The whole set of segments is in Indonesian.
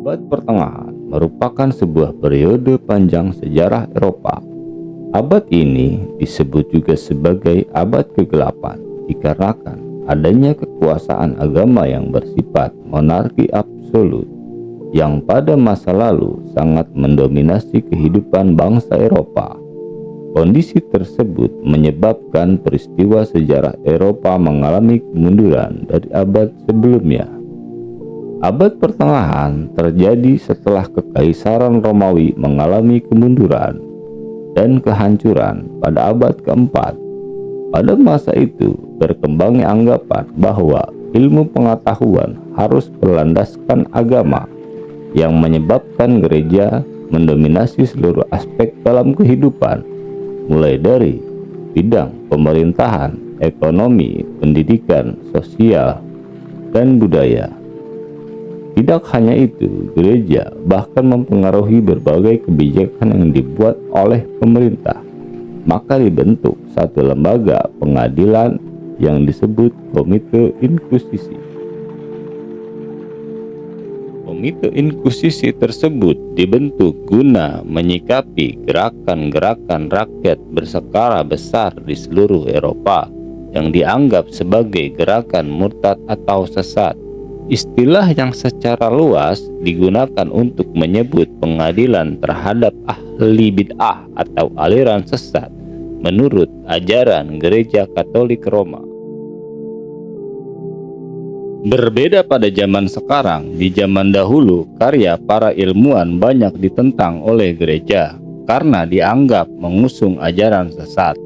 Abad Pertengahan merupakan sebuah periode panjang sejarah Eropa. Abad ini disebut juga sebagai abad kegelapan dikarenakan adanya kekuasaan agama yang bersifat monarki absolut yang pada masa lalu sangat mendominasi kehidupan bangsa Eropa. Kondisi tersebut menyebabkan peristiwa sejarah Eropa mengalami kemunduran dari abad sebelumnya. Abad Pertengahan terjadi setelah Kekaisaran Romawi mengalami kemunduran dan kehancuran pada abad keempat. Pada masa itu, berkembangnya anggapan bahwa ilmu pengetahuan harus berlandaskan agama, yang menyebabkan gereja mendominasi seluruh aspek dalam kehidupan, mulai dari bidang pemerintahan, ekonomi, pendidikan, sosial, dan budaya. Tidak hanya itu, gereja bahkan mempengaruhi berbagai kebijakan yang dibuat oleh pemerintah. Maka dibentuk satu lembaga pengadilan yang disebut Komite Inkusisi. Komite Inkusisi tersebut dibentuk guna menyikapi gerakan-gerakan rakyat berskala besar di seluruh Eropa yang dianggap sebagai gerakan murtad atau sesat. Istilah yang secara luas digunakan untuk menyebut pengadilan terhadap ahli bid'ah atau aliran sesat menurut ajaran Gereja Katolik Roma. Berbeda pada zaman sekarang, di zaman dahulu karya para ilmuwan banyak ditentang oleh gereja karena dianggap mengusung ajaran sesat.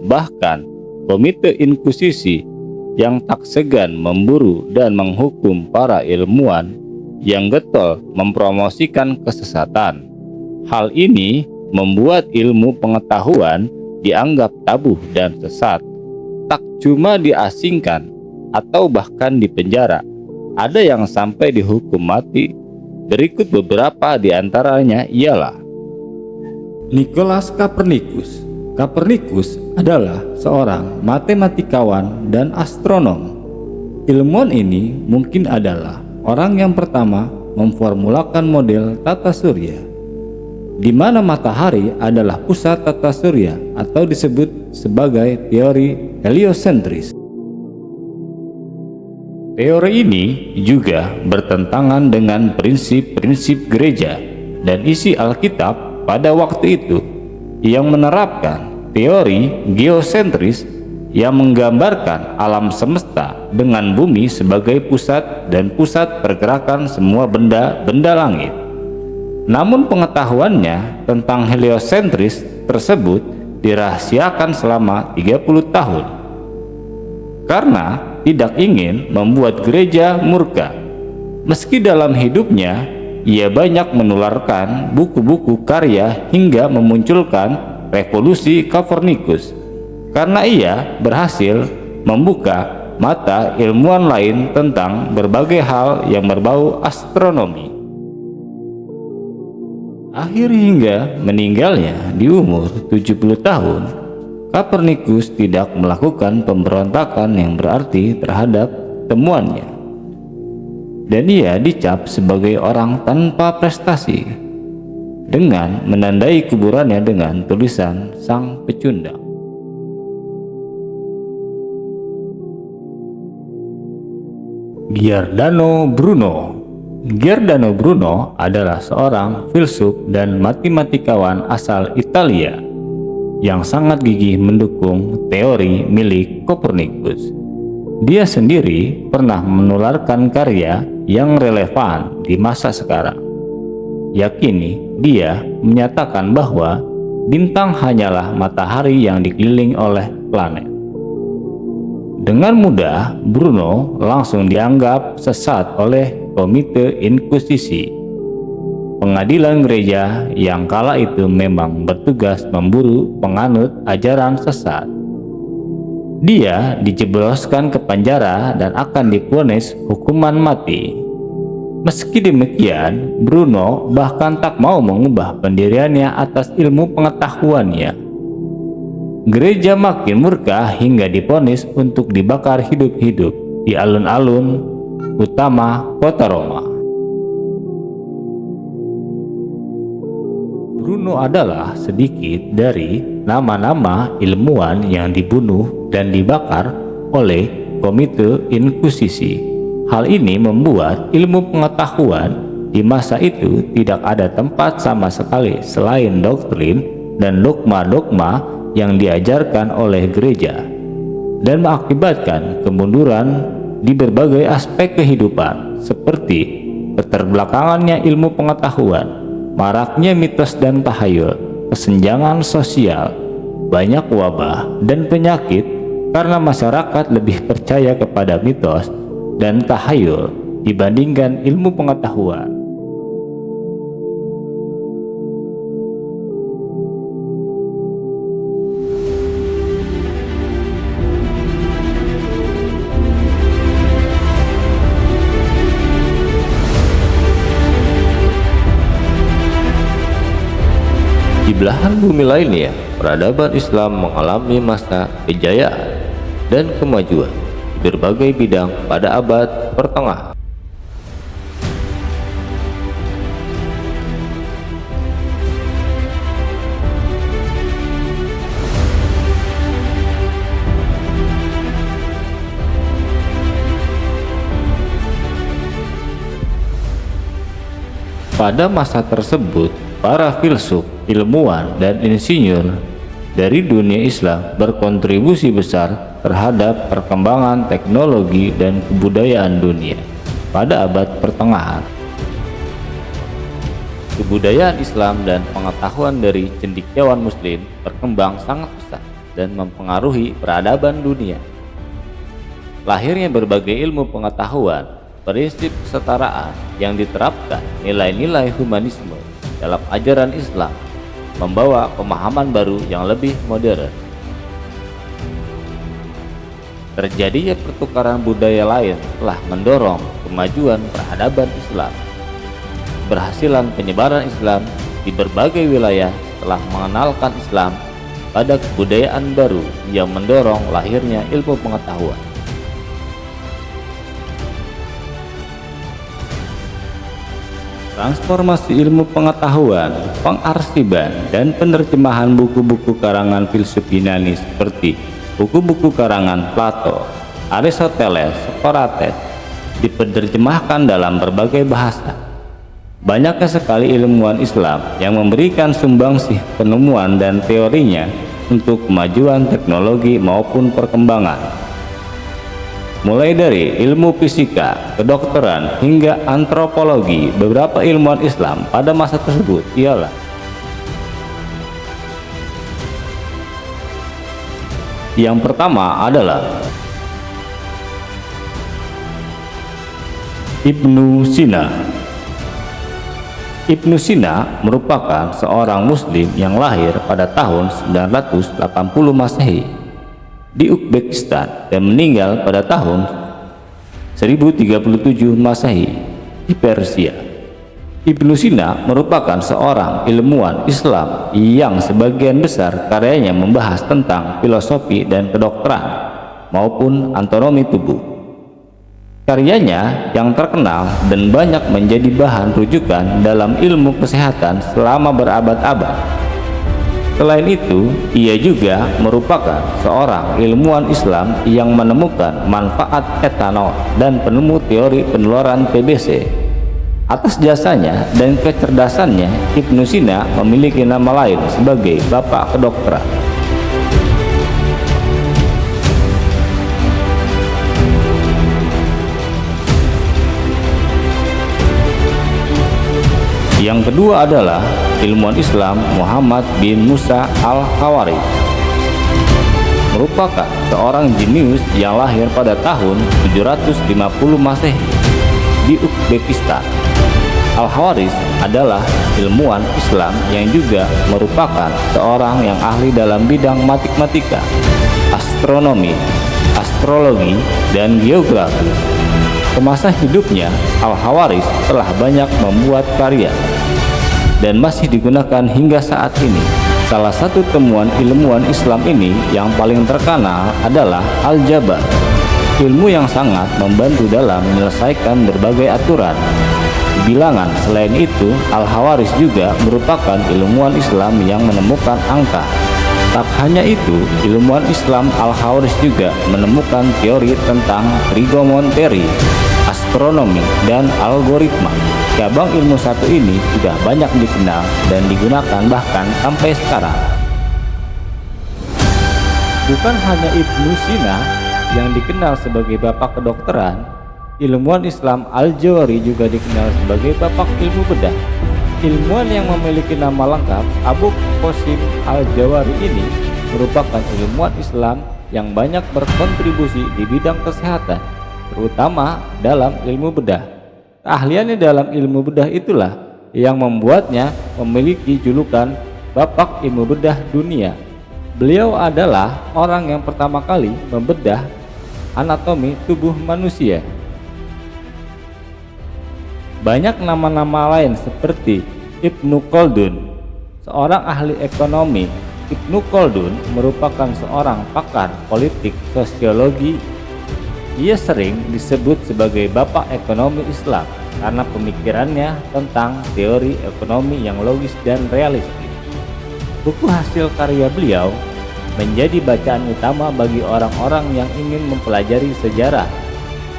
Bahkan, Komite Inkusisi yang tak segan memburu dan menghukum para ilmuwan yang getol mempromosikan kesesatan. Hal ini membuat ilmu pengetahuan dianggap tabu dan sesat. Tak cuma diasingkan atau bahkan dipenjara, ada yang sampai dihukum mati. Berikut beberapa di antaranya ialah Nicolaus Copernicus. Copernicus adalah seorang matematikawan dan astronom. Ilmuwan ini mungkin adalah orang yang pertama memformulakan model tata surya, di mana matahari adalah pusat tata surya atau disebut sebagai teori heliosentris. Teori ini juga bertentangan dengan prinsip-prinsip gereja dan isi Alkitab pada waktu itu, yang menerapkan teori geosentris yang menggambarkan alam semesta dengan bumi sebagai pusat dan pusat pergerakan semua benda-benda langit. Namun pengetahuannya tentang heliosentris tersebut dirahasiakan selama 30 tahun karena tidak ingin membuat gereja murka. Meski dalam hidupnya ia banyak menularkan buku-buku karya hingga memunculkan revolusi Copernicus, karena ia berhasil membuka mata ilmuwan lain tentang berbagai hal yang berbau astronomi. Akhir hingga meninggalnya di umur 70 tahun, Copernicus tidak melakukan pemberontakan yang berarti terhadap temuannya, dan ia dicap sebagai orang tanpa prestasi dengan menandai kuburannya dengan tulisan Sang Pecundang. Giordano Bruno. Giordano Bruno adalah seorang filsuf dan matematikawan asal Italia yang sangat gigih mendukung teori milik Copernicus. Dia sendiri pernah menularkan karya yang relevan di masa sekarang. Yakini, dia menyatakan bahwa bintang hanyalah matahari yang dikelilingi oleh planet. Dengan mudah, Bruno langsung dianggap sesat oleh Komite Inkusisi, pengadilan gereja yang kala itu memang bertugas memburu penganut ajaran sesat. Dia dijebloskan ke penjara dan akan divonis hukuman mati. Meski demikian, Bruno bahkan tak mau mengubah pendiriannya atas ilmu pengetahuannya. Gereja makin murka hingga divonis untuk dibakar hidup-hidup di alun-alun utama kota Roma. Bruno adalah sedikit dari nama-nama ilmuwan yang dibunuh dan dibakar oleh Komite Inkusisi. Hal ini membuat ilmu pengetahuan di masa itu tidak ada tempat sama sekali selain doktrin dan dogma-dogma yang diajarkan oleh gereja, dan mengakibatkan kemunduran di berbagai aspek kehidupan seperti keterbelakangannya ilmu pengetahuan, maraknya mitos dan tahayul, kesenjangan sosial, banyak wabah dan penyakit karena masyarakat lebih percaya kepada mitos dan tahayul dibandingkan ilmu pengetahuan. Di belahan bumi lainnya, peradaban Islam mengalami masa kejayaan dan kemajuan di berbagai bidang pada abad pertengahan. Pada masa tersebut, para filsuf, ilmuwan, dan insinyur dari dunia Islam berkontribusi besar terhadap perkembangan teknologi dan kebudayaan dunia pada abad pertengahan. Kebudayaan Islam dan pengetahuan dari cendekiawan Muslim berkembang sangat pesat dan mempengaruhi peradaban dunia. Lahirnya berbagai ilmu pengetahuan, prinsip kesetaraan yang diterapkan, nilai-nilai humanisme dalam ajaran Islam membawa pemahaman baru yang lebih modern. Terjadinya pertukaran budaya lain telah mendorong kemajuan peradaban Islam. Berhasilan penyebaran Islam di berbagai wilayah telah mengenalkan Islam pada kebudayaan baru yang mendorong lahirnya ilmu pengetahuan. Transformasi ilmu pengetahuan, pengarsiban, dan penerjemahan buku-buku karangan filsuf Yunani seperti buku-buku karangan Plato, Aristoteles, Socrates dipenerjemahkan dalam berbagai bahasa. Banyaknya sekali ilmuwan Islam yang memberikan sumbangsih penemuan dan teorinya untuk kemajuan teknologi maupun perkembangan. Mulai dari ilmu fisika, kedokteran, hingga antropologi, beberapa ilmuwan Islam pada masa tersebut ialah yang pertama adalah Ibnu Sina. Ibnu Sina merupakan seorang Muslim yang lahir pada tahun 980 Masehi di Uzbekistan dan meninggal pada tahun 1037 Masehi di Persia. Ibnu Sina merupakan seorang ilmuwan Islam yang sebagian besar karyanya membahas tentang filosofi dan kedokteran maupun anatomi tubuh. Karyanya yang terkenal dan banyak menjadi bahan rujukan dalam ilmu kesehatan selama berabad-abad. Selain itu, ia juga merupakan seorang ilmuwan Islam yang menemukan manfaat etanol dan penemu teori penularan TBC. Atas jasanya dan kecerdasannya, Ibnu Sina memiliki nama lain sebagai Bapak Kedokteran. Yang kedua adalah ilmuwan Islam Muhammad bin Musa al-Khawarizm. Merupakan seorang jenius yang lahir pada tahun 750 Masehi di Uzbekistan. Al-Khawarizm adalah ilmuwan Islam yang juga merupakan seorang yang ahli dalam bidang matematika, astronomi, astrologi, dan geografi. Semasa hidupnya, Al-Khawarizm telah banyak membuat karya dan masih digunakan hingga saat ini. Salah satu temuan ilmuwan Islam ini yang paling terkenal adalah aljabar, ilmu yang sangat membantu dalam menyelesaikan berbagai aturan bilangan. Selain itu, Al-Khawarizm juga merupakan ilmuwan Islam yang menemukan angka. Tak hanya itu, ilmuwan Islam Al-Khawarizm juga menemukan teori tentang trigonometri, astronomi, dan algoritma. Cabang ilmu satu ini sudah banyak dikenal dan digunakan bahkan sampai sekarang. Bukan hanya Ibnu Sina yang dikenal sebagai bapak kedokteran, ilmuwan Islam Al-Jawari juga dikenal sebagai bapak ilmu bedah. Ilmuwan yang memiliki nama lengkap Abu Qasim Al-Jawari ini merupakan ilmuwan Islam yang banyak berkontribusi di bidang kesehatan, terutama dalam ilmu bedah. Keahliannya dalam ilmu bedah itulah yang membuatnya memiliki julukan bapak ilmu bedah dunia. Beliau adalah orang yang pertama kali membedah anatomi tubuh manusia. Banyak nama-nama lain seperti Ibnu Khaldun, seorang ahli ekonomi. Ibnu Khaldun merupakan seorang pakar politik sosiologi. Ia sering disebut sebagai bapak ekonomi Islam karena pemikirannya tentang teori ekonomi yang logis dan realistis. Buku hasil karya beliau menjadi bacaan utama bagi orang-orang yang ingin mempelajari sejarah,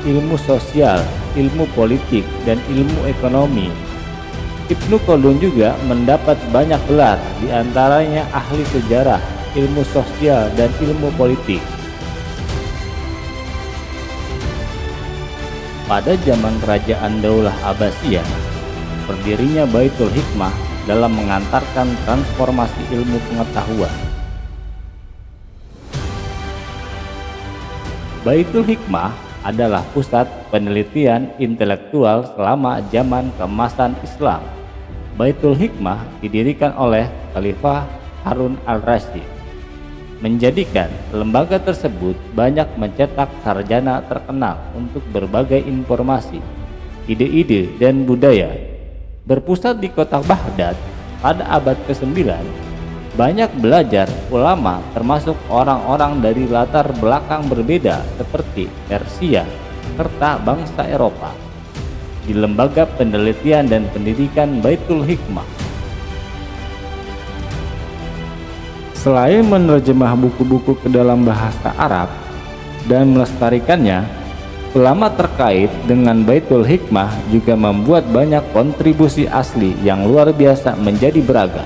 ilmu sosial, ilmu politik, dan ilmu ekonomi. Ibnu Khaldun juga mendapat banyak gelar, diantaranya ahli sejarah, ilmu sosial, dan ilmu politik. Pada zaman kerajaan Daulah Abbasiyah, berdirinya Baitul Hikmah dalam mengantarkan transformasi ilmu pengetahuan. Baitul Hikmah adalah pusat penelitian intelektual selama zaman keemasan Islam. Baitul Hikmah didirikan oleh Khalifah Harun al-Rasyid, menjadikan lembaga tersebut banyak mencetak sarjana terkenal untuk berbagai informasi, ide-ide, dan budaya. Berpusat di kota Baghdad pada abad ke-9, banyak belajar ulama termasuk orang-orang dari latar belakang berbeda seperti Persia serta bangsa Eropa di lembaga penelitian dan pendidikan Baitul Hikmah. Selain menerjemah buku-buku ke dalam bahasa Arab dan melestarikannya, ulama terkait dengan Baitul Hikmah juga membuat banyak kontribusi asli yang luar biasa menjadi beragam.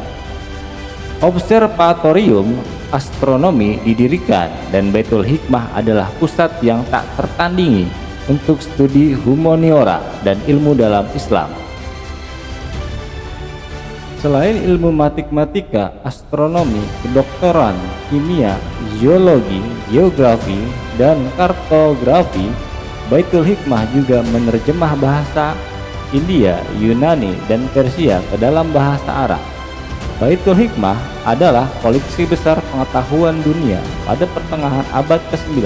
Observatorium astronomi didirikan dan Baitul Hikmah adalah pusat yang tak tertandingi untuk studi humaniora dan ilmu dalam Islam. Selain ilmu matematika, astronomi, kedokteran, kimia, geologi, geografi, dan kartografi, Baitul Hikmah juga menerjemah bahasa India, Yunani, dan Persia ke dalam bahasa Arab. Baitul Hikmah adalah koleksi besar pengetahuan dunia pada pertengahan abad ke-9.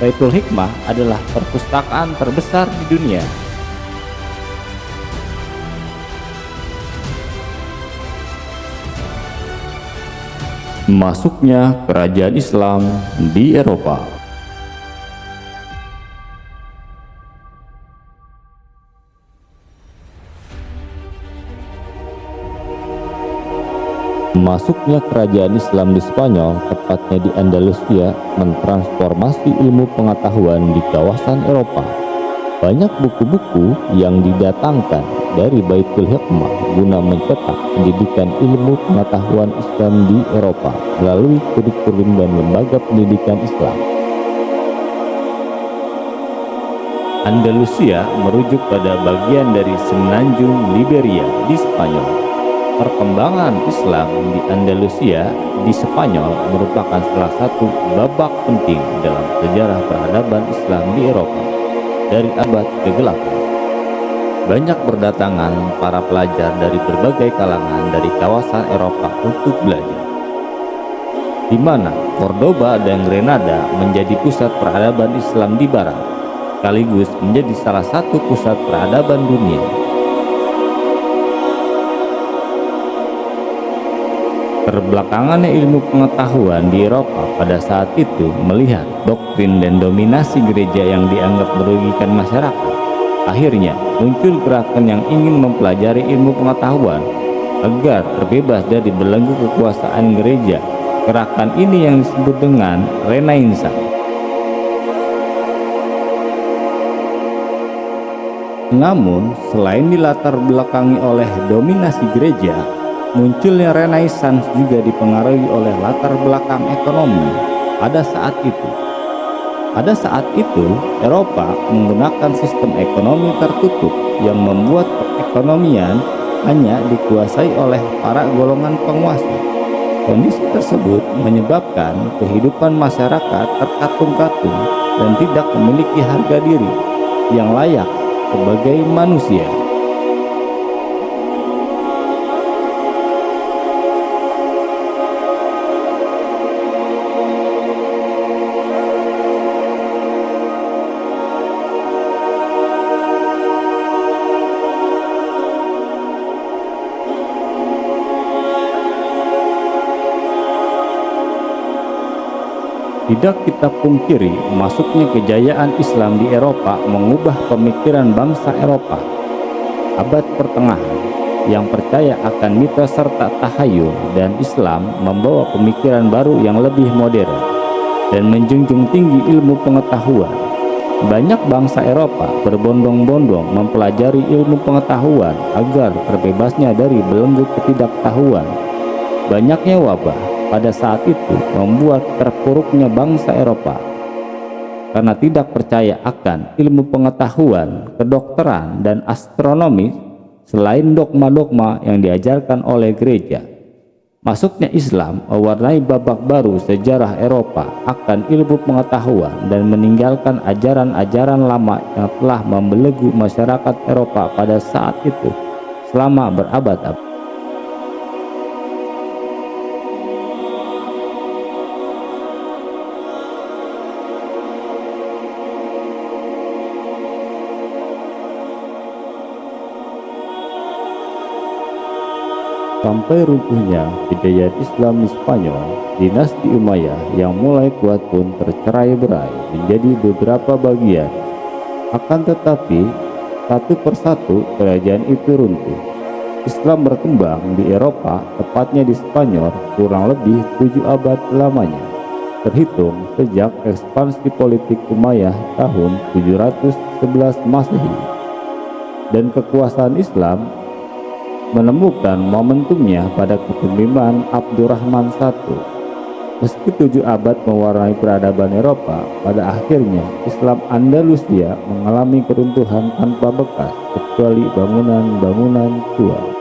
Baitul Hikmah adalah perpustakaan terbesar di dunia. Masuknya kerajaan Islam di Eropa. Masuknya kerajaan Islam di Spanyol, tepatnya di Andalusia, mentransformasi ilmu pengetahuan di kawasan Eropa. Banyak buku-buku yang didatangkan dari Baitul Hikmah guna mencetak pendidikan ilmu pengetahuan Islam di Eropa melalui kurikulum dan lembaga pendidikan Islam. Andalusia merujuk pada bagian dari semenanjung Liberia di Spanyol. Perkembangan Islam di Andalusia di Spanyol merupakan salah satu babak penting dalam sejarah peradaban Islam di Eropa dari abad ke-8. Banyak berdatangan para pelajar dari berbagai kalangan dari kawasan Eropa untuk belajar, di mana Cordoba dan Grenada menjadi pusat peradaban Islam di Barat, sekaligus menjadi salah satu pusat peradaban dunia. Terbelakangannya ilmu pengetahuan di Eropa pada saat itu melihat doktrin dan dominasi gereja yang dianggap merugikan masyarakat. Akhirnya muncul gerakan yang ingin mempelajari ilmu pengetahuan agar terbebas dari belenggu kekuasaan gereja. Gerakan ini yang disebut dengan Renaissance. Namun, selain dilatar belakangi oleh dominasi gereja, munculnya Renaissance juga dipengaruhi oleh latar belakang ekonomi pada saat itu. Pada saat itu, Eropa menggunakan sistem ekonomi tertutup yang membuat perekonomian hanya dikuasai oleh para golongan penguasa. Kondisi tersebut menyebabkan kehidupan masyarakat terkatung-katung dan tidak memiliki harga diri yang layak sebagai manusia. Tidak kita pungkiri, masuknya kejayaan Islam di Eropa mengubah pemikiran bangsa Eropa. Abad pertengahan yang percaya akan mitos serta tahayul dan Islam membawa pemikiran baru yang lebih modern dan menjunjung tinggi ilmu pengetahuan. Banyak bangsa Eropa berbondong-bondong mempelajari ilmu pengetahuan agar terbebasnya dari belenggu ketidaktahuan. Banyaknya wabah pada saat itu membuat terpuruknya bangsa Eropa karena tidak percaya akan ilmu pengetahuan, kedokteran, dan astronomi selain dogma-dogma yang diajarkan oleh gereja. Masuknya Islam mewarnai babak baru sejarah Eropa akan ilmu pengetahuan dan meninggalkan ajaran-ajaran lama yang telah membelenggu masyarakat Eropa pada saat itu selama berabad-abad. Sampai runtuhnya kejayaan Islam di Spanyol, dinasti Umayyah yang mulai kuat pun tercerai-berai menjadi beberapa bagian. Akan tetapi, satu persatu kerajaan itu runtuh. Islam berkembang di Eropa, tepatnya di Spanyol, kurang lebih 7 abad lamanya, terhitung sejak ekspansi politik Umayyah tahun 711 Masehi. Dan kekuasaan Islam menemukan momentumnya pada kepemimpinan Abdurrahman I. Meski 7 abad mewarnai peradaban Eropa, pada akhirnya Islam Andalusia mengalami keruntuhan tanpa bekas kecuali bangunan-bangunan tua.